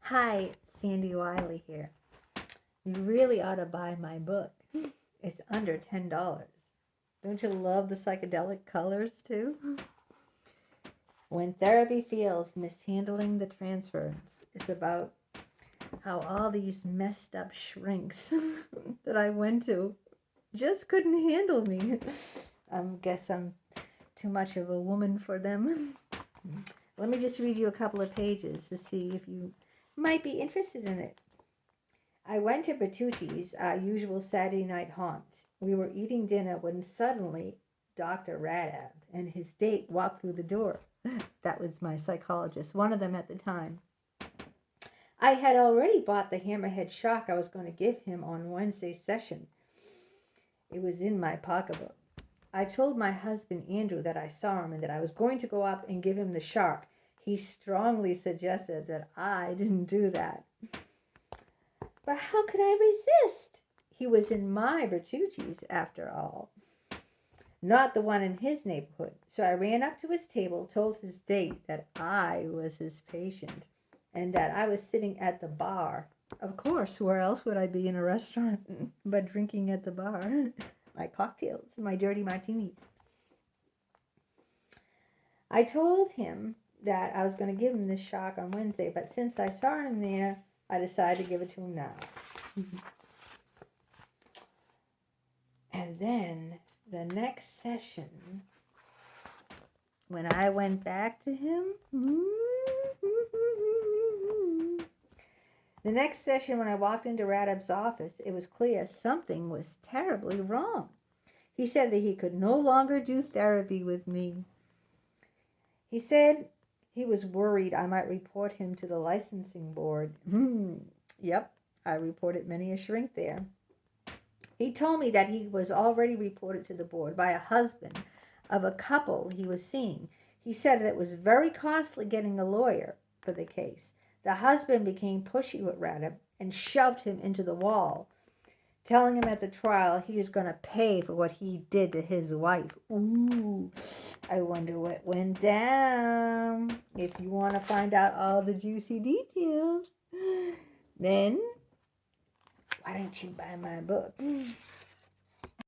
Hi, Sandy Wiley here. You really ought to buy my book. It's under $10. Don't you love the psychedelic colors too? When Therapy Feels, Mishandling the Transference. It's about how all these messed up shrinks that I went to just couldn't handle me. I guess I'm too much of a woman for them. Let me just read you a couple of pages to see if you might be interested in it. I went to Bertucci's, our usual Saturday night haunt. We were eating dinner when suddenly Dr. Radab and his date walked through the door. That was my psychologist, one of them at the time. I had already bought the Hammerhead shock I was going to give him on Wednesday's session. It was in my pocketbook. I told my husband, Andrew, that I saw him and that I was going to go up and give him the shock. He strongly suggested that I didn't do that. But how could I resist? He was in my Bertucci's, after all. Not the one in his neighborhood. So I ran up to his table, told his date that I was his patient, and that I was sitting at the bar. Of course, where else would I be in a restaurant but drinking at the bar? My cocktails, my dirty martinis. I told him that I was going to give him this shock on Wednesday, but since I saw him there, I decided to give it to him now. And then the next session, when I went back to him, the next session when I walked into Radab's office, it was clear something was terribly wrong. He said that he could no longer do therapy with me. He said he was worried I might report him to the licensing board. Yep, I reported many a shrink there. He told me that he was already reported to the board by a husband of a couple he was seeing. He said that it was very costly getting a lawyer for the case. The husband became pushy with Radab and shoved him into the wall, telling him at the trial he was going to pay for what he did to his wife. Ooh, I wonder what went down. If you want to find out all the juicy details, then why don't you buy my book?